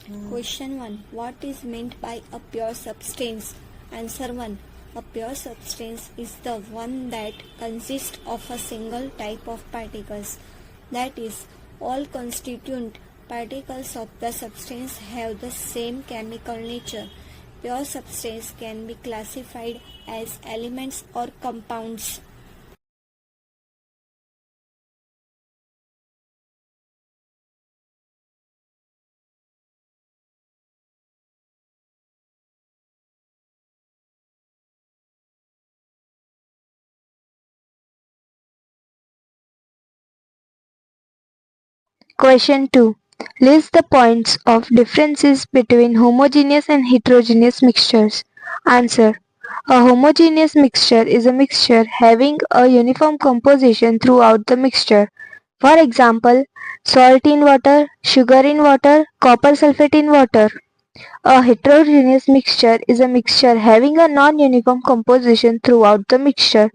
Question 1. What is meant by a pure substance? Answer 1. A pure substance is the one that consists of a single type of particles. That is, all constituent particles of the substance have the same chemical nature. Pure substance can be classified as elements or compounds. Question 2. List the points of differences between homogeneous and heterogeneous mixtures. Answer. A homogeneous mixture is a mixture having a uniform composition throughout the mixture. For example, salt in water, sugar in water, copper sulfate in water. A heterogeneous mixture is a mixture having a non-uniform composition throughout the mixture.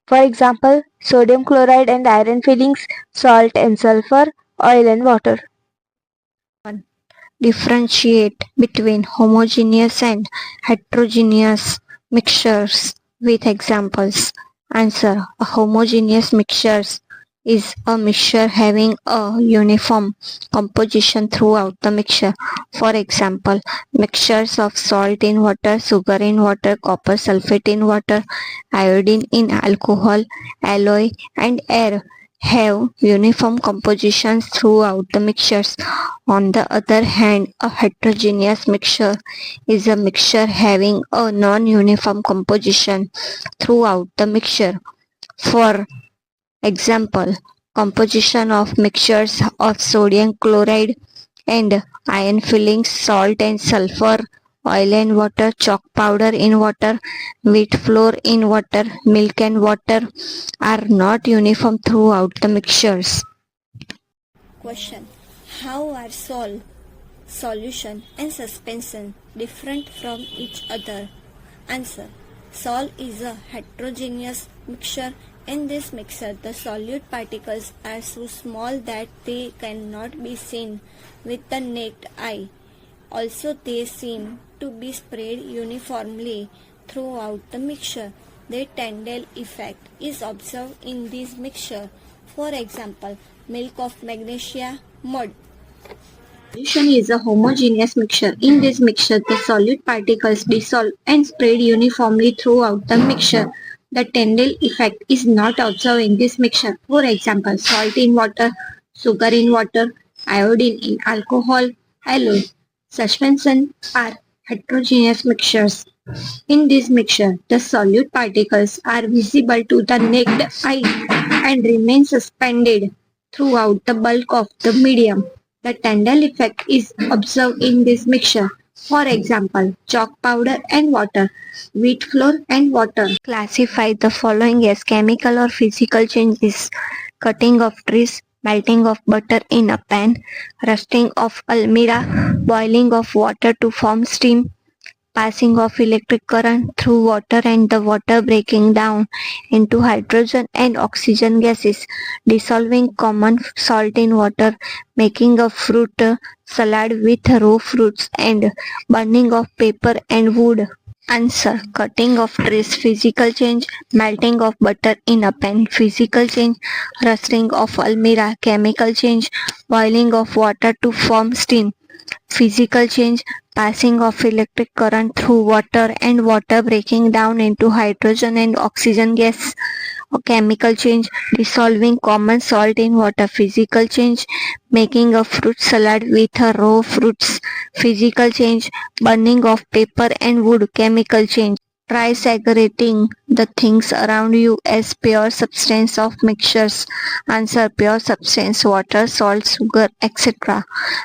For example, sodium chloride and iron fillings, salt and sulfur, oil and water. 1. Differentiate between homogeneous and heterogeneous mixtures with examples. Answer. A homogeneous mixture is a mixture having a uniform composition throughout the mixture. For example, mixtures of salt in water, sugar in water, copper sulfate in water, iodine in alcohol, alloy and air have uniform compositions throughout the mixtures. On the other hand, a heterogeneous mixture is a mixture having a non-uniform composition throughout the mixture. For example, composition of mixtures of sodium chloride and iron fillings, salt and sulfur, oil and water, chalk powder in water, wheat flour in water, milk and water are not uniform throughout the mixtures. Question. How are solution and suspension different from each other? Answer. Salt is a heterogeneous mixture. In this mixture, the solute particles are so small that they cannot be seen with the naked eye. Also, they seem to be spread uniformly throughout the mixture. The Tyndall effect is observed in this mixture. For example, milk of magnesia, mud. Solution is a homogeneous mixture. In this mixture, the solute particles dissolve and spread uniformly throughout the mixture. The Tyndall effect is not observed in this mixture. For example, salt in water, sugar in water, iodine in alcohol, alloy. Suspension are heterogeneous mixtures. In this mixture, the solute particles are visible to the naked eye and remain suspended throughout the bulk of the medium. The Tyndall effect is observed in this mixture. For example, chalk powder and water, wheat flour and water. Classify the following as chemical or physical changes: cutting of trees, melting of butter in a pan, rusting of almirah, boiling of water to form steam, passing of electric current through water and the water breaking down into hydrogen and oxygen gases, dissolving common salt in water, making a fruit salad with raw fruits, and burning of paper and wood. Answer. Cutting of trees, physical change; melting of butter in a pan, physical change; rusting of almirah, chemical change; boiling of water to form steam, physical change; passing of electric current through water and water breaking down into hydrogen and oxygen gas, chemical change; dissolving common salt in water, physical change; making a fruit salad with raw fruits, physical change; burning of paper and wood, chemical change. Try segregating the things around you as pure substance of mixtures. Answer. Pure substance: water, salt, sugar, etc.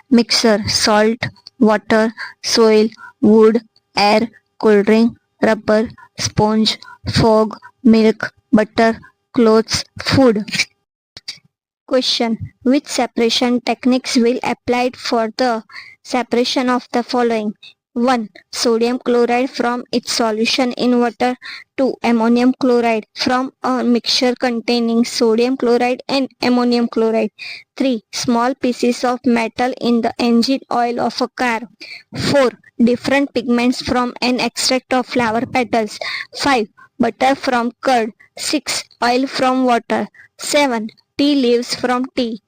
Mixture: salt, water, soil, wood, air, cold drink, rubber, sponge, fog, milk, butter, clothes, food. Question. Which separation techniques will applied for the separation of the following? 1. Sodium chloride from its solution in water. 2. Ammonium chloride from a mixture containing sodium chloride and ammonium chloride. 3. Small pieces of metal in the engine oil of a car. 4. Different pigments from an extract of flower petals. 5. Butter from curd. 6. Oil from water. 7. Tea leaves from tea.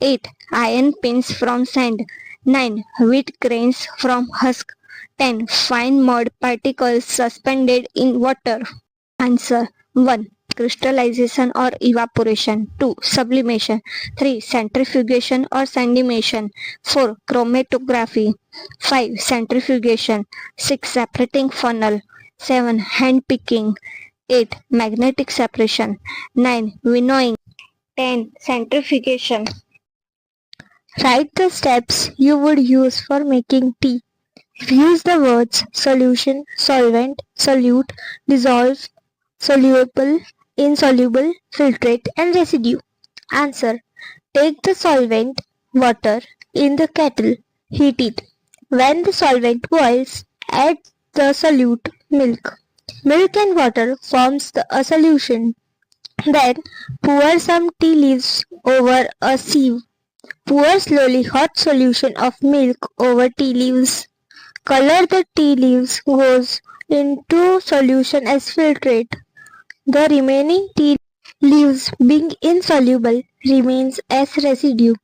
8. Iron pins from sand. 9. Wheat grains from husk. 10. Fine mud particles suspended in water. Answer 1. Crystallization or evaporation. 2. Sublimation. 3. Centrifugation or sandimation. 4. Chromatography. 5. Centrifugation. 6. Separating funnel. 7. Hand picking. 8. Magnetic separation. 9. Winnowing. 10. Centrifugation. Write the steps you would use for making tea. Use the words solution, solvent, solute, dissolve, soluble, insoluble, filtrate and residue. Answer. Take the solvent, water, in the kettle. Heat it. When the solvent boils, add the solute, milk. Milk and water forms a solution. Then pour some tea leaves over a sieve. Pour slowly hot solution of milk over tea leaves. Color the tea leaves goes into solution as filtrate. The remaining tea leaves being insoluble remains as residue.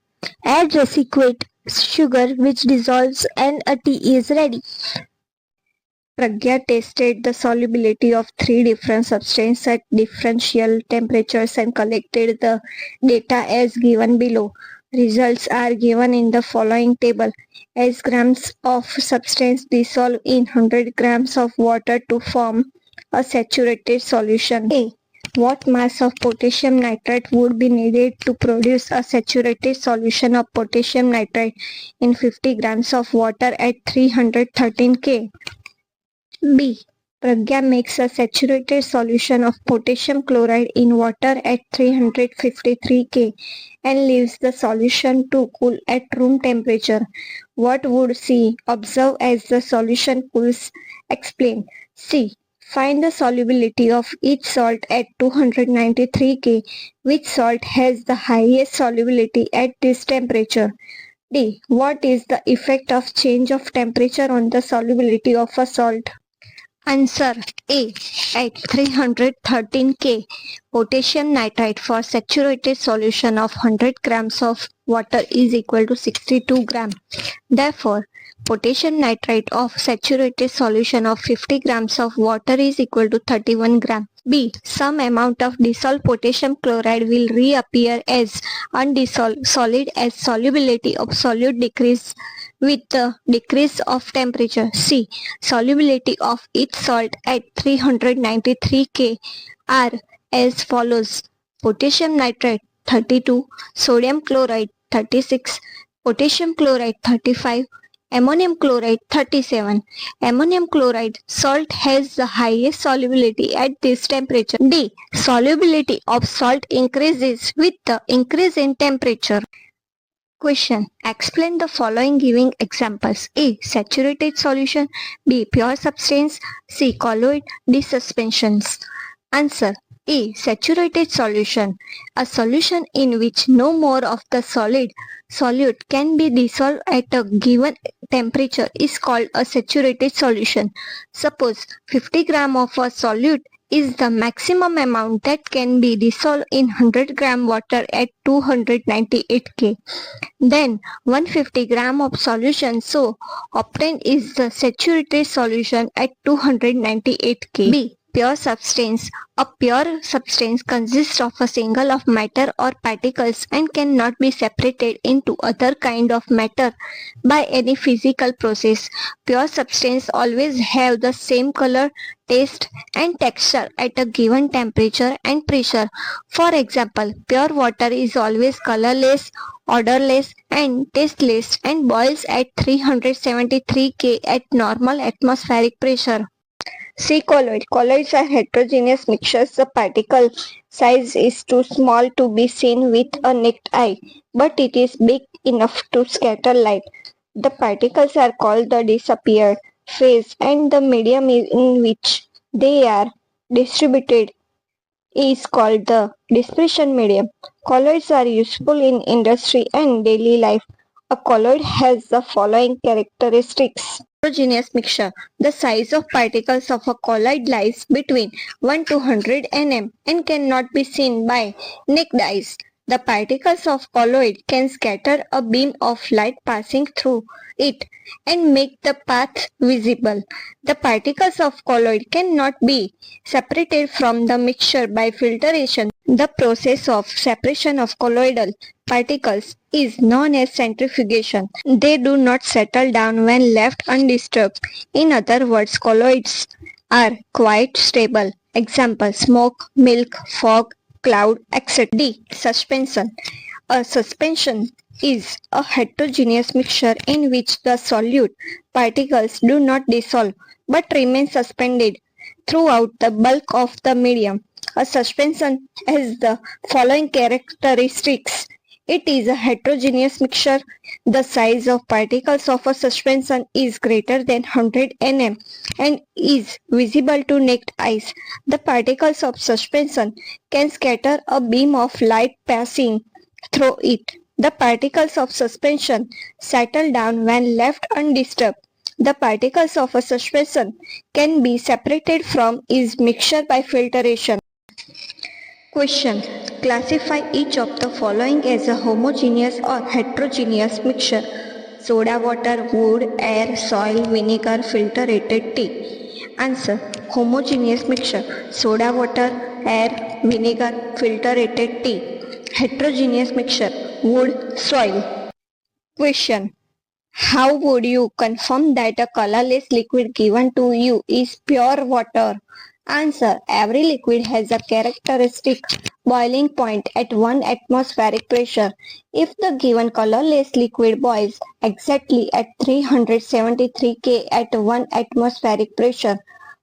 Add resiquate sugar which dissolves and a tea is ready. Pragya tested the solubility of 3 different substances at differential temperatures and collected the data as given below. Results are given in the following table. As grams of substance dissolve in 100 grams of water to form a saturated solution. A. What mass of potassium nitrate would be needed to produce a saturated solution of potassium nitrate in 50 grams of water at 313 K? B. Pragya makes a saturated solution of potassium chloride in water at 353 K and leaves the solution to cool at room temperature. What would C observe as the solution cools? Explain. C. Find the solubility of each salt at 293 K. Which salt has the highest solubility at this temperature? D. What is the effect of change of temperature on the solubility of a salt? Answer A. At 313 K, potassium nitrate for saturated solution of 100 grams of water is equal to 62 gram. Therefore, potassium nitrate of saturated solution of 50 grams of water is equal to 31 gram. B. Some amount of dissolved potassium chloride will reappear as undissolved solid as solubility of solute decrease with the decrease of temperature. C. Solubility of each salt at 393 K are as follows: potassium nitrate 32, sodium chloride 36, potassium chloride 35, ammonium chloride 37. Ammonium chloride salt has the highest solubility at this temperature. D. Solubility of salt increases with the increase in temperature. Question. Explain the following giving examples. A. Saturated solution. B. Pure substance. C. Colloid. D. Suspensions. Answer. A. Saturated solution. A solution in which no more of the solute can be dissolved at a given temperature is called a saturated solution. Suppose 50 gram of a solute is the maximum amount that can be dissolved in 100 gram water at 298 K. Then 150 gram of solution so obtained is the saturated solution at 298 K. B. Pure substance. A pure substance consists of a single of matter or particles and cannot be separated into other kind of matter by any physical process. Pure substance always have the same color, taste and texture at a given temperature and pressure. For example, pure water is always colorless, odorless and tasteless and boils at 373 K at normal atmospheric pressure. C. Colloid. Colloids are heterogeneous mixtures. The particle size is too small to be seen with a naked eye, but it is big enough to scatter light. The particles are called the disappeared. phase and the medium in which they are distributed is called the dispersion medium. Colloids are useful in industry and daily life. A colloid has the following characteristics. Heterogeneous mixture. The size of particles of a colloid lies between 1 to 100 nm and cannot be seen by naked eyes. The particles of colloid can scatter a beam of light passing through it and make the path visible. The particles of colloid cannot be separated from the mixture by filtration. The process of separation of colloidal particles is known as centrifugation. They do not settle down when left undisturbed. In other words, colloids are quite stable. Example: smoke, milk, fog, cloud, etc. D. Suspension. A suspension is a heterogeneous mixture in which the solute particles do not dissolve but remain suspended throughout the bulk of the medium. A suspension has the following characteristics. It is a heterogeneous mixture. The size of particles of a suspension is greater than 100 nm and is visible to naked eyes. The particles of suspension can scatter a beam of light passing through it. The particles of suspension settle down when left undisturbed. The particles of a suspension can be separated from its mixture by filtration. Question. Classify each of the following as a homogeneous or heterogeneous mixture. Soda water, wood, air, soil, vinegar, filtrated tea. Answer. Homogeneous mixture. Soda water, air, vinegar, filtrated tea. Heterogeneous mixture. Wood, soil. Question. How would you confirm that a colorless liquid given to you is pure water? Answer. Every liquid has a characteristic boiling point at 1 atmospheric pressure. If the given colorless liquid boils exactly at 373 K at 1 atmospheric pressure,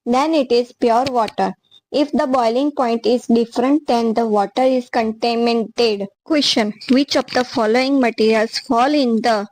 then it is pure water. If the boiling point is different, then the water is contaminated. Question. Which of the following materials fall in the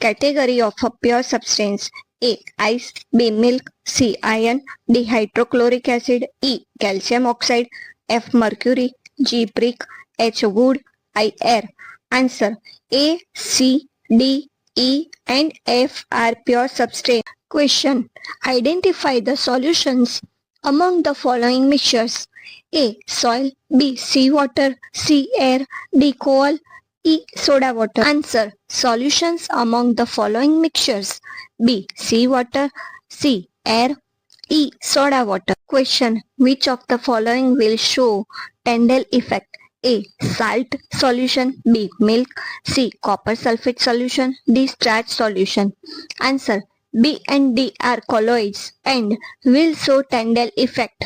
category of a pure substance? A. Ice. B. Milk. C. Iron. D. Hydrochloric acid. E. Calcium oxide. F. Mercury. G. Brick. H. Wood. I. Air. Answer. A, C, D, E and F are pure substance. Question. Identify the solutions among the following mixtures. A. Soil. B. Seawater. C. Air. D. Coal. E. Soda water. Answer. Solutions among the following mixtures. B. Seawater. C. Air. E. Soda water. Question. Which of the following will show Tyndall effect? A. Salt solution. B. Milk. C. Copper sulfate solution. D. Starch solution. Answer. B and D are colloids and will show Tyndall effect.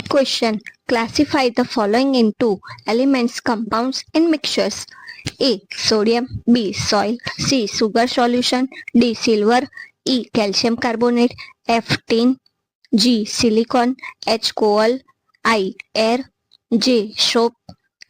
Question. Classify the following into elements, compounds and mixtures. A. Sodium. B. Soil. C. Sugar solution. D. Silver. E. Calcium carbonate. F. Tin. G. Silicon. H. Coal. I. Air. J. Soap.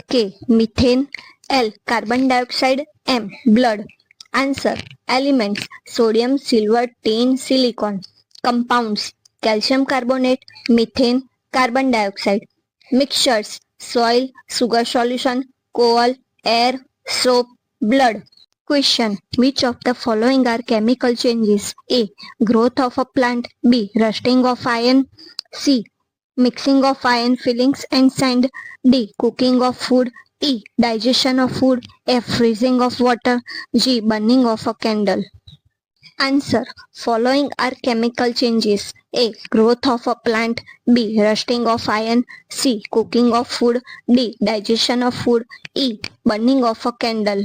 K. Methane. L. Carbon dioxide. M. Blood. Answer. Elements: sodium, silver, tin, silicon. Compounds: calcium carbonate, methane, carbon dioxide. Mixtures: soil, sugar solution, coal, air, soap, blood. Question. Which of the following are chemical changes? A. Growth of a plant. B. Rusting of iron. C. Mixing of iron fillings and sand. D. Cooking of food. E. Digestion of food. F. Freezing of water. G. Burning of a candle. Answer. Following are chemical changes. A. Growth of a plant. B. Rusting of iron. C. Cooking of food. D. Digestion of food. E. Burning of a candle.